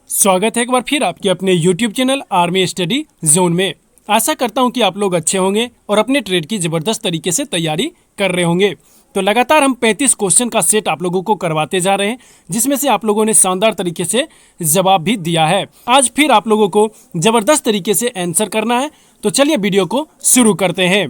स्वागत है एक बार फिर आपके अपने YouTube channel army study zone में। आशा करता हूं कि आप लोग अच्छे होंगे और अपने ट्रेड की जबरदस्त तरीके से तैयारी कर रहे होंगे। तो लगातार हम 35 क्वेश्चन का सेट आप लोगों को करवाते जा रहे हैं, जिसमें से आप लोगों ने शानदार तरीके से जवाब भी दिया है। आज फिर आप लोगों को जबरदस्त तरीके से आंसर करना है, तो चलिए वीडियो को शुरू करते हैं।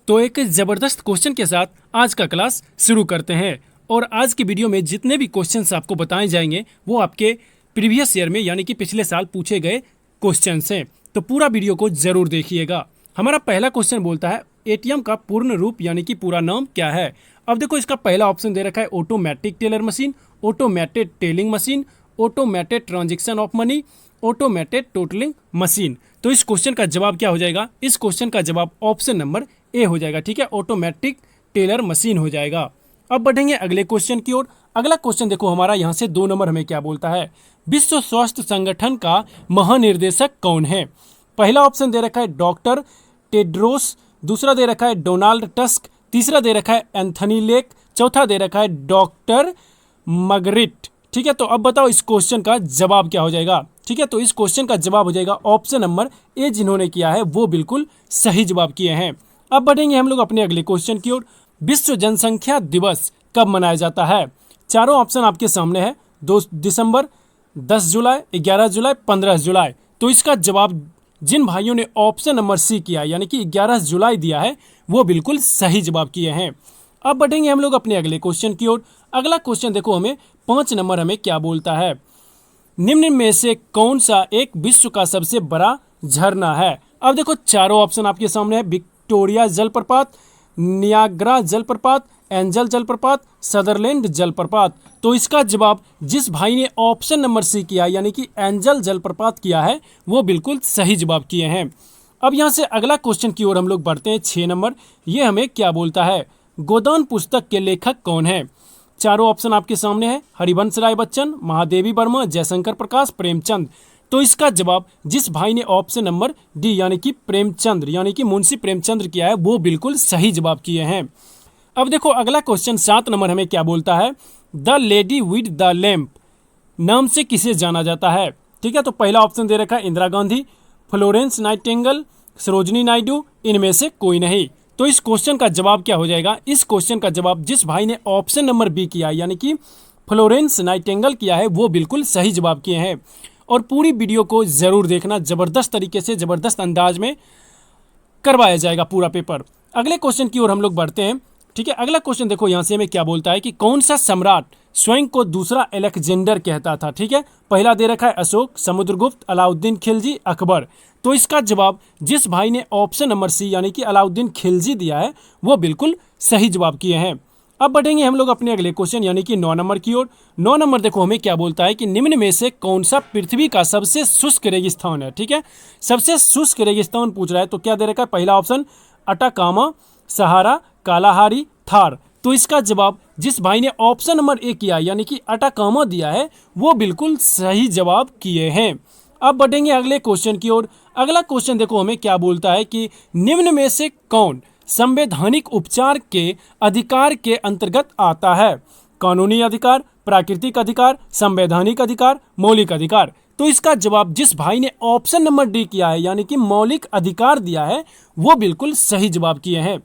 तो एक जबरदस्त क्वेश्चन के साथ आज का क्लास शुरू करते हैं। और आज की वीडियो में जितने भी क्वेश्चंस आपको बताए जाएंगे वो आपके प्रीवियस ईयर में यानी कि पिछले साल पूछे गए क्वेश्चंस हैं, तो पूरा वीडियो को जरूर देखिएगा। हमारा पहला क्वेश्चन बोलता है एटीएम का पूर्ण रूप यानी कि पूरा नाम क्या है। अब देखो इसका पहला ऑप्शन दे रखा है automatic teller machine, automated telling machine, automated transaction of money, automated totalling machine. तो इस क्वेश्चन का जवाब क्या हो जाएगा? इस क्वेश्चन का जवाब ऑप्शन नंबर ए हो जाएगा। ठीक है, ऑटोमेटिक टेलर मशीन हो जाएगा। अब बढ़ेंगे अगले क्वेश्चन की ओर। अगला क्वेश्चन देखो हमारा यहाँ से 2 नंबर हमें क्या बोलता है, विश्व स्वास्थ्य संगठन का महानिर्देशक कौन है। पहला ऑप्शन दे रखा है डॉक्टर टेड्रोस, दूसरा दे रखा है डोनाल्ड टस्क, तीसरा दे रखा है एंथनी लेक, चौथा दे रखा है डॉक्टर मगरिट। ठीक है, तो अब बताओ इस क्वेश्चन का जवाब क्या हो जाएगा। ठीक है, तो इस क्वेश्चन का जवाब हो जाएगा ऑप्शन नंबर ए। जिन्होंने किया है वो बिल्कुल सही जवाब किए हैं। अब बढ़ेंगे हम लोग अपने अगले क्वेश्चन की ओर। विश्व जनसंख्या दिवस कब मनाया जाता है? चारों ऑप्शन आपके सामने है, 2 दिसंबर, 10 जुलाई, 11 जुलाई, 15 जुलाई। तो इसका जवाब जिन भाइयों ने ऑप्शन नंबर सी किया यानी कि 11 जुलाई दिया है वो बिल्कुल सही जवाब किए हैं। अब बढ़ेंगे हम लोग अपने अगले क्वेश्चन की ओर। अगला क्वेश्चन देखो हमें 5 नंबर हमें क्या बोलता है, निम्न में से कौन सा एक विश्व का सबसे बड़ा झरना है। अब देखो चारों ऑप्शन आपके सामने है, विक्टोरिया जलप्रपात, नियाग्रा जलप्रपात, एंजल जलप्रपात, सदरलैंड जलप्रपात। तो इसका जवाब जिस भाई ने ऑप्शन नंबर सी किया यानी कि एंजल जलप्रपात किया है वो बिल्कुल सही जवाब किए हैं। अब यहाँ से अगला क्वेश्चन की ओर हम लोग बढ़ते हैं। 6 नंबर ये हमें क्या बोलता है, गोदान पुस्तक के लेखक कौन है। चारों ऑप्शन आपके सामने है, हरिवंश राय बच्चन, महादेवी वर्मा, जयशंकर प्रकाश, प्रेमचंद। तो इसका जवाब जिस भाई ने ऑप्शन नंबर डी यानी कि प्रेमचंद्र यानी कि मुंशी प्रेमचंद्र किया है वो बिल्कुल सही जवाब किए हैं। अब देखो अगला क्वेश्चन 7 नंबर हमें क्या बोलता है, the lady with the lamp नाम से किसे जाना जाता है। ठीक है, तो पहला ऑप्शन दे रखा है इंदिरा गांधी, फ्लोरेंस नाइटिंगेल, सरोजनी नायडू, इनमें से कोई नहीं। तो इस क्वेश्चन का जवाब क्या हो जाएगा? इस क्वेश्चन का जवाब जिस भाई ने ऑप्शन नंबर बी किया यानी कि फ्लोरेंस नाइटिंगेल किया है वो बिल्कुल सही जवाब किए हैं। और पूरी वीडियो को जरूर देखना, जबरदस्त तरीके से जबरदस्त अंदाज में करवाया जाएगा पूरा पेपर। अगले क्वेश्चन की ओर हम लोग बढ़ते हैं। ठीक है, अगला क्वेश्चन देखो यहाँ से हमें क्या बोलता है कि कौन सा सम्राट स्वयं को दूसरा अलेक्जेंडर कहता था। ठीक है, पहला दे रखा है अशोक, समुद्रगुप्त, अलाउद्दीन खिलजी, अकबर। तो इसका जवाब जिस भाई ने ऑप्शन नंबर सी यानी कि अलाउद्दीन खिलजी दिया है वो बिल्कुल सही जवाब किए हैं। अब बढ़ेंगे हम लोग अपने अगले क्वेश्चन यानी कि 9 नंबर की ओर। 9 नंबर देखो हमें क्या बोलता है कि निम्न में से कौन सा पृथ्वी का सबसे शुष्क रेगिस्तान है। ठीक है, सबसे शुष्क रेगिस्तान पूछ रहा है, तो क्या दे रखा है? पहला ऑप्शन अटाकामा, सहारा, कालाहारी, थार। तो इसका जवाब जिस भाई ने ऑप्शन नंबर ए किया यानी कि अटाकामा दिया है वो बिल्कुल सही जवाब किए हैं। अब बढ़ेंगे अगले क्वेश्चन की ओर। अगला क्वेश्चन देखो हमें क्या बोलता है कि निम्न में से कौन संवैधानिक उपचार के अधिकार के अंतर्गत आता है। कानूनी अधिकार, प्राकृतिक अधिकार, संवैधानिक अधिकार, मौलिक अधिकार। तो इसका जवाब जिस भाई ने ऑप्शन नंबर डी किया है यानी कि मौलिक अधिकार दिया है वो बिल्कुल सही जवाब किए हैं।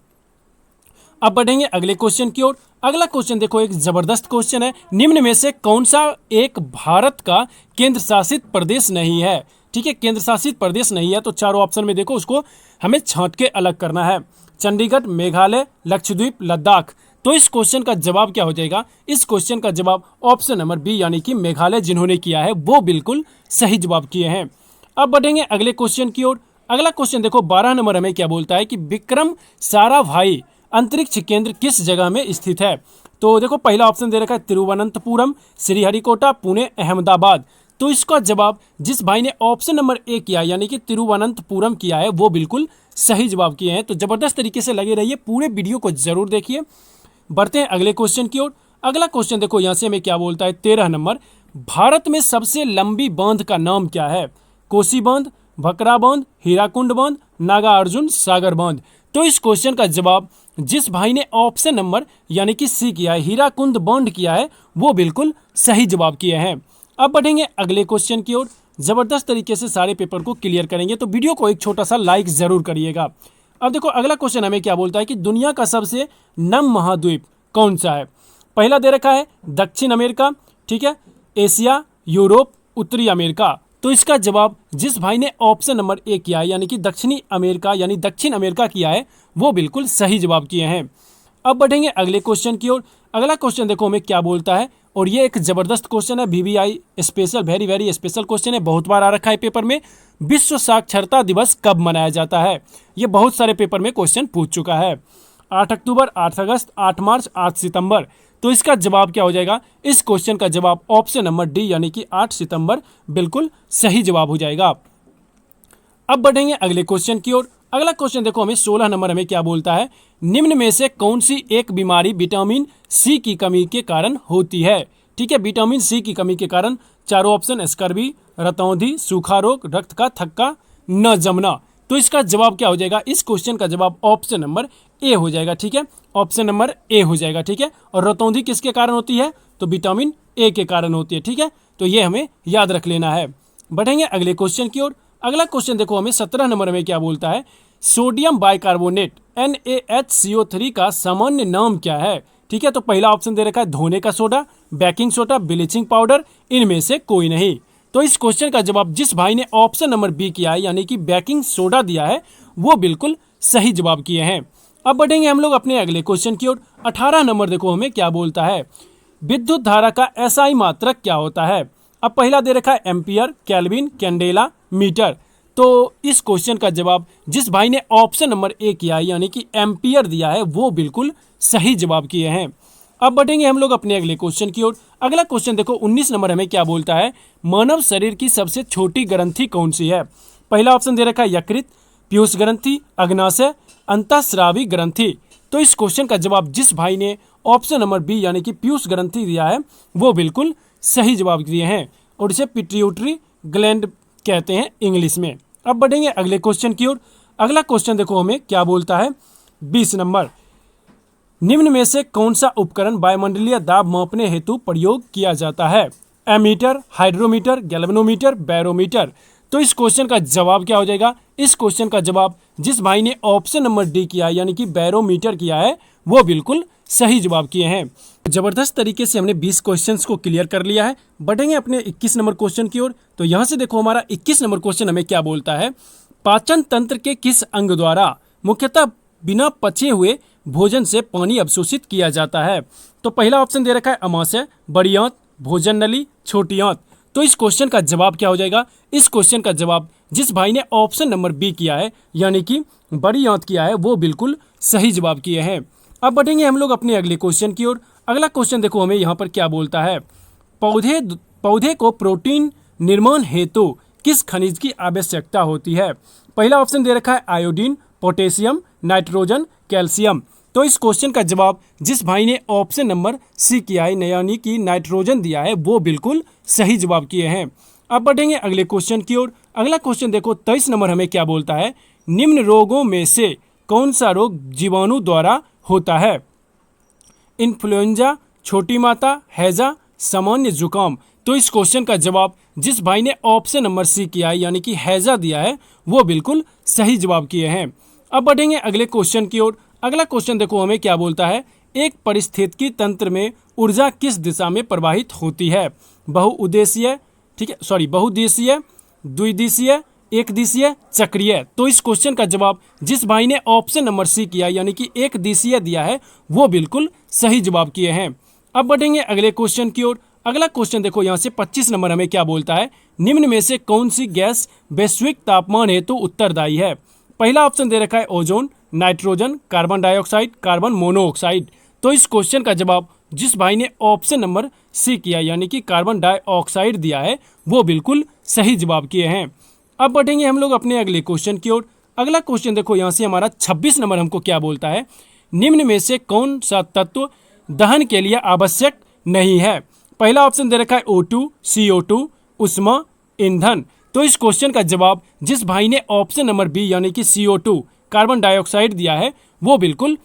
अब बढ़ेंगे अगले क्वेश्चन की ओर। अगला क्वेश्चन देखो एक जबरदस्त क्वेश्चन है, निम्न में से कौन सा एक भारत का केंद्र शासित प्रदेश नहीं है। ठीक है, केंद्र शासित प्रदेश नहीं है, तो चारों ऑप्शन में देखो उसको हमें छांट के अलग करना है, चंडीगढ़, मेघालय, लक्षद्वीप, लद्दाख। तो इस क्वेश्चन का जवाब क्या हो जाएगा? इस क्वेश्चन का जवाब ऑप्शन नंबर बी यानी कि मेघालय जिन्होंने किया है वो बिल्कुल सही जवाब किए हैं। अब बढ़ेंगे अगले क्वेश्चन की ओर। अगला क्वेश्चन देखो 12 नंबर हमें क्या बोलता है कि विक्रम साराभाई अंतरिक्ष केंद्र किस जगह में स्थित है। तो देखो पहला ऑप्शन दे रखा है तिरुवनंतपुरम, श्रीहरिकोटा, पुणे, अहमदाबाद। तो इसका जवाब जिस भाई ने ऑप्शन नंबर ए किया यानी कि तिरुवनंतपुरम किया है वो बिल्कुल सही जवाब किए हैं। तो जबरदस्त तरीके से लगे रहिए, पूरे वीडियो को जरूर देखिए। बढ़ते हैं अगले क्वेश्चन की ओर। अगला क्वेश्चन देखो यहाँ से हमें क्या बोलता है 13 नंबर, भारत में सबसे लंबी बांध का नाम क्या है। कोसी बांध, भकरा बांध, हीराकुंड बांध, नागार्जुन सागर बांध। तो इस क्वेश्चन का जवाब जिस भाई ने ऑप्शन नंबर यानी कि सी किया है, हीराकुंड बांध किया है वो बिल्कुल सही जवाब किए हैं। अब बढ़ेंगे अगले क्वेश्चन की ओर। जबरदस्त तरीके से सारे पेपर को क्लियर करेंगे, तो वीडियो को एक छोटा सा लाइक जरूर करिएगा। अब देखो अगला क्वेश्चन हमें क्या बोलता है कि दुनिया का सबसे नम महाद्वीप कौन सा है। पहला दे रखा है दक्षिण अमेरिका, ठीक है, एशिया, यूरोप, उत्तरी अमेरिका। तो इसका जवाब जिस भाई ने ऑप्शन नंबर ए किया है यानी कि दक्षिणी अमेरिका यानी दक्षिण अमेरिका किया है वो बिल्कुल सही जवाब किए हैं। अब बढ़ेंगे अगले क्वेश्चन की ओर। अगला क्वेश्चन देखो हमें क्या बोलता है, और ये एक जबरदस्त क्वेश्चन है, VVI special, very very special question है, बहुत बार आ रखा है पेपर में। विश्व साक्षरता दिवस कब मनाया जाता है। ये बहुत सारे पेपर में क्वेश्चन पूछ चुका है। 8 अक्टूबर, 8 अगस्त, 8 मार्च, 8 सितंबर। तो इसका जवाब क्या हो जाएगा। इस क्वेश्चन का जवाब ऑप्शन नंबर डी यानी कि 8 सितंबर बिल्कुल सही जवाब हो जाएगा। अब बढ़ेंगे अगले क्वेश्चन की ओर। अगला क्वेश्चन देखो हमें 16 नंबर हमें क्या बोलता है, निम्न में से कौन सी एक बीमारी विटामिन सी की कमी के कारण होती है। ठीक है, विटामिन सी की कमी के कारण चारों ऑप्शन स्कर्वी, रतौंधी, सूखा रोग, रक्त का थक्का, न जमना। तो इसका जवाब क्या हो जाएगा। इस क्वेश्चन का जवाब ऑप्शन नंबर ए हो जाएगा। ठीक है, ऑप्शन नंबर ए हो जाएगा। ठीक है, और रतौंधी किसके कारण होती है, तो विटामिन ए के कारण होती है। ठीक है, तो ये हमें याद रख लेना है। बढ़ेंगे अगले क्वेश्चन की ओर। अगला क्वेश्चन देखो हमें 17 नंबर में क्या बोलता है, सोडियम बाइकार्बोनेट NaHCO3 का सामान्य नाम क्या है। ठीक है, तो पहला ऑप्शन दे रखा है धोने का soda, baking soda, bleaching powder, इनमें से कोई नहीं। तो इस क्वेश्चन का जवाब जिस भाई ने ऑप्शन नंबर बी किया है यानी कि बेकिंग सोडा दिया है वो बिल्कुल सही जवाब किए हैं। अब बढ़ेंगे हम लोग अपने अगले क्वेश्चन की ओर। 18 नंबर देखो हमें क्या बोलता है, विद्युत धारा का SI मात्रक क्या होता है। अब पहला दे रखा है एम्पियर, केल्विन, कैंडेला, मीटर। तो इस क्वेश्चन का जवाब जिस भाई ने ऑप्शन नंबर ए किया है यानी कि एम्पियर दिया है वो बिल्कुल सही जवाब किए हैं। अब बढ़ेंगे हम लोग अपने अगले क्वेश्चन की ओर। अगला क्वेश्चन देखो 19 नंबर हमें क्या बोलता है, मानव शरीर की सबसे छोटी ग्रंथि कौन सी है। पहला ऑप्शन दे रखा है यकृत, पीयूष ग्रंथि, अग्नाशय, अंतःस्रावी ग्रंथि। तो इस क्वेश्चन का जवाब जिस भाई ने ऑप्शन नंबर बी यानी कि पीयूष ग्रंथि दिया है वो बिल्कुल सही जवाब दिए हैं, और इसे पिट्यूटरी ग्लैंड कहते हैं इंग्लिश में। अब बढ़ेंगे अगले क्वेश्चन की ओर। अगला क्वेश्चन देखो हमें क्या बोलता है, 20 नंबर, निम्न में से कौन सा उपकरण वायुमंडलीय दाब मापने हेतु प्रयोग किया जाता है। Ammeter, hydrometer, galvanometer, barometer. तो इस क्वेश्चन का जवाब क्या हो जाएगा। इस क्वेश्चन का जवाब जिस भाई ने ऑप्शन नंबर डी किया है यानी कि बैरोमीटर किया है वो बिल्कुल सही जवाब किए हैं। जबरदस्त तरीके से हमने 20 क्वेश्चंस को क्लियर कर लिया है। बढ़ेंगे अपने 21 नंबर क्वेश्चन की ओर। तो यहाँ से देखो हमारा 21 नंबर क्वेश्चन हमें क्या बोलता है, पाचन तंत्र के किस अंग द्वारा मुख्यतः बिना पचे हुए भोजन से पानी अवशोषित किया जाता है। तो पहला ऑप्शन दे रखा है अमाशय, बड़ी आंत, भोजन नली, छोटी आंत। तो इस क्वेश्चन का जवाब क्या हो जाएगा। इस क्वेश्चन का जवाब जिस भाई ने ऑप्शन नंबर बी किया है यानी कि बड़ी आंत किया है वो बिल्कुल सही जवाब किए हैं। अब बढ़ेंगे हम लोग अपने अगले क्वेश्चन की ओर। अगला क्वेश्चन देखो हमें यहाँ पर क्या बोलता है, पौधे को प्रोटीन निर्माण हेतु किस खनिज की आवश्यकता होती है। पहला ऑप्शन दे रखा है आयोडीन, पोटेशियम, नाइट्रोजन, कैल्शियम। तो इस क्वेश्चन का जवाब जिस भाई ने ऑप्शन नंबर सी किया है यानी कि नाइट्रोजन दिया है वो बिल्कुल सही जवाब किए हैं। अब बढ़ेंगे अगले क्वेश्चन की ओर। अगला क्वेश्चन देखो 23 नंबर हमें क्या बोलता है, निम्न रोगों में से कौन सा रोग जीवाणु द्वारा होता है। इन्फ्लुएंजा, छोटी माता, हैजा, सामान्य जुकाम। तो इस क्वेश्चन का जवाब जिस भाई ने ऑप्शन नंबर सी किया है यानी कि हैजा दिया है वो बिल्कुल सही जवाब किए हैं। अब बढ़ेंगे अगले क्वेश्चन की ओर। अगला क्वेश्चन देखो हमें क्या बोलता है, एक पारिस्थितिकी तंत्र में ऊर्जा किस दिशा में प्रवाहित होती है। बहुउद्देशीय, ठीक है, सॉरी, बहुदिशीय, द्विदिशीय, एक दिशीय, चक्रीय। तो इस क्वेश्चन का जवाब जिस भाई ने ऑप्शन नंबर सी किया यानी कि एक दिशीय दिया है वो बिल्कुल सही जवाब किए हैं। अब बढ़ेंगे अगले क्वेश्चन की ओर। अगला क्वेश्चन देखो यहाँ से 25 नंबर हमें क्या बोलता है, निम्न में से कौन सी गैस वैश्विक तापमान हेतु उत्तरदायी है। पहला ऑप्शन दे रखा है ozone, nitrogen, carbon dioxide, carbon monoxide. तो इस क्वेश्चन का जवाब जिस भाई ने ऑप्शन नंबर सी किया यानी कि कार्बन डाइऑक्साइड दिया है वो बिल्कुल सही जवाब किए हैं। अब बढ़ेंगे हम लोग अपने अगले क्वेश्चन की ओर। अगला क्वेश्चन देखो यहाँ से हमारा 26 नंबर हमको क्या बोलता है, निम्न में से कौन सा तत्व दहन के लिए आवश्यक नहीं है। पहला ऑप्शन दे रखा है O2, CO2, उष्मा, ईंधन। तो इस क्वेश्चन का जवाब जिस भाई ने ऑप्शन नंबर बी यानी कि CO2 कार्बन डाइऑक्साइड दिया है वो बिल्कुल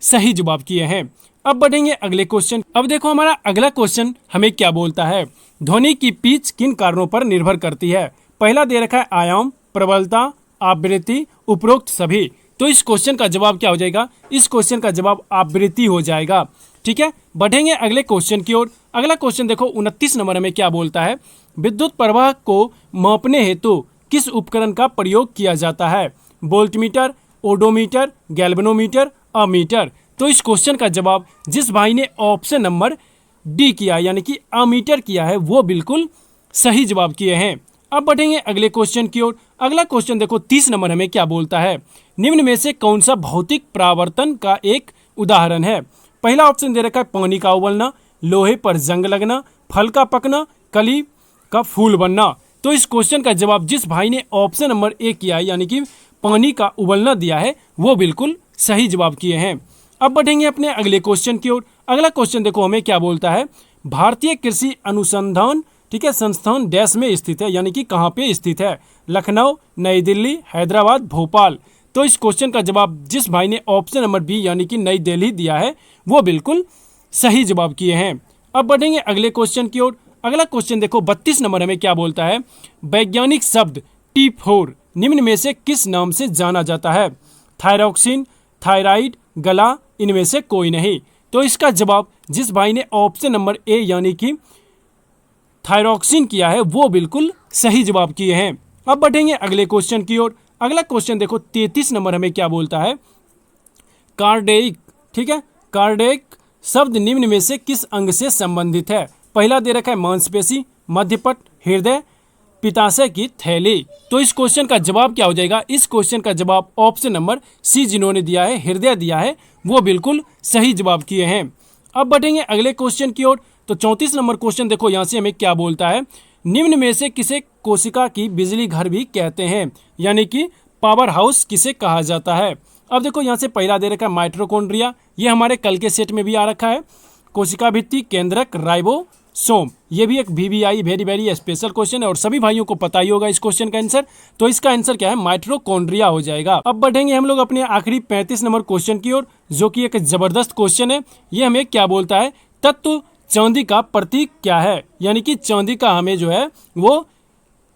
सही जवाब किए हैं। अब बढ़ेंगे अगले क्वेश्चन। अब देखो हमारा अगला क्वेश्चन हमें क्या बोलता है, ध्वनि की पिच किन कारणों पर निर्भर करती है। पहला दे रखा है आयाम, प्रबलता, आवृत्ति, उपरोक्त सभी। तो इस क्वेश्चन का जवाब क्या हो जाएगा, इस क्वेश्चन का जवाब आवृत्ति हो जाएगा। ठीक है, बढ़ेंगे अगले क्वेश्चन की ओर। अगला क्वेश्चन देखो 29 नंबर में क्या बोलता है, विद्युत प्रवाह को मापने हेतु किस उपकरण का प्रयोग किया जाता है। Voltmeter, odometer, galvanometer, ammeter. तो इस क्वेश्चन का जवाब जिस भाई ने ऑप्शन नंबर डी किया यानी कि अमीटर किया है वो बिल्कुल सही जवाब किए हैं। अब बढ़ेंगे अगले क्वेश्चन की ओर। अगला क्वेश्चन देखो 30 नंबर हमें क्या बोलता है, निम्न में से कौन सा भौतिक परावर्तन का एक उदाहरण है। पहला ऑप्शन दे रखा है पानी का उबलना, लोहे पर जंग लगना, फल का पकना, कली का फूल बनना। तो इस क्वेश्चन का जवाब जिस भाई ने ऑप्शन नंबर ए किया है यानी कि पानी का उबलना दिया है वो बिल्कुल सही जवाब किए हैं। अब बढ़ेंगे अपने अगले क्वेश्चन की ओर। अगला क्वेश्चन देखो हमें क्या बोलता है, भारतीय कृषि अनुसंधान ठीक है संस्थान डैश में स्थित है यानी कि कहाँ पे स्थित है। लखनऊ, नई दिल्ली, हैदराबाद, भोपाल। तो इस क्वेश्चन का जवाब जिस भाई ने ऑप्शन नंबर बी यानी कि नई दिल्ली दिया है वो बिल्कुल सही जवाब किए हैं। अब बढ़ेंगे अगले क्वेश्चन की ओर। अगला क्वेश्चन देखो 32 नंबर हमें क्या बोलता है, वैज्ञानिक शब्द T4 निम्न में से किस नाम से जाना जाता है। थायरॉक्सिन, थायराइड, गला, इनमें से कोई नहीं। तो इसका जवाब जिस भाई ने ऑप्शन नंबर ए यानी कि थायरॉक्सिन किया है वो बिल्कुल सही जवाब किए हैं। अब बढ़ेंगे अगले क्वेश्चन की ओर। अगला क्वेश्चन देखो 33 नंबर हमें क्या बोलता है, कार्डियक ठीक है कार्डियक शब्द निम्न में से किस अंग से संबंधित है। पहला दे रखा है मांसपेशी, मध्यपट, हृदय, पित्ताशय की थैली। तो इस क्वेश्चन का जवाब क्या हो जाएगा, इस क्वेश्चन का जवाब ऑप्शन नंबर सी जिन्होंने दिया है हृदय दिया है वो बिल्कुल सही जवाब किए हैं। अब बढ़ेंगे अगले क्वेश्चन की ओर। तो 34 नंबर क्वेश्चन देखो यहाँ से हमें क्या बोलता है, निम्न में से किसे कोशिका की बिजली घर भी कहते हैं यानी कि पावर हाउस किसे कहा जाता है। अब देखो यहाँ से पहला दे रखा है माइटोकॉन्ड्रिया, ये हमारे कल के सेट में भी आ रखा है। कोशिका भित्ति, केंद्रक, राइबोसोम, ये भी एक VVI very very special question है और सभी भाइयों को पता ही होगा इस क्वेश्चन का आंसर। तो इसका आंसर क्या है, माइटोकॉन्ड्रिया हो जाएगा। अब बढ़ेंगे हम लोग अपने आखिरी 35 नंबर क्वेश्चन की ओर जो कि एक जबरदस्त क्वेश्चन है। ये हमें क्या बोलता है, तत्व चांदी का प्रतीक क्या है यानी कि चांदी का हमें जो है वो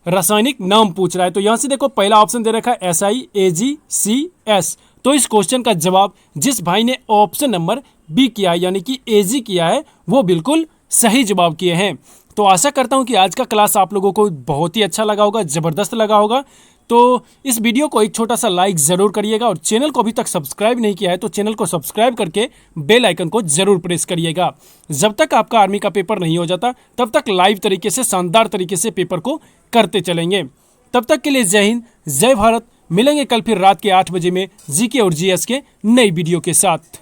रासायनिक नाम पूछ रहा है। तो यहाँ से देखो पहला ऑप्शन दे रखा है SiAgCS। तो इस क्वेश्चन का जवाब जिस भाई ने ऑप्शन नंबर बी किया है यानी कि Ag किया है वो बिल्कुल सही जवाब किए हैं। तो आशा करता हूँ कि आज का क्लास आप लोगों को बहुत ही अच्छा लगा होगा, ज़बरदस्त लगा होगा। तो इस वीडियो को एक छोटा सा लाइक ज़रूर करिएगा और चैनल को अभी तक सब्सक्राइब नहीं किया है तो चैनल को सब्सक्राइब करके बेल आइकन को ज़रूर प्रेस करिएगा। जब तक आपका आर्मी का पेपर नहीं हो जाता तब तक लाइव तरीके से शानदार तरीके से पेपर को करते चलेंगे। तब तक के लिए जय हिंद, जय भारत। मिलेंगे कल फिर रात के 8 बजे में GK और GS के नई वीडियो के साथ।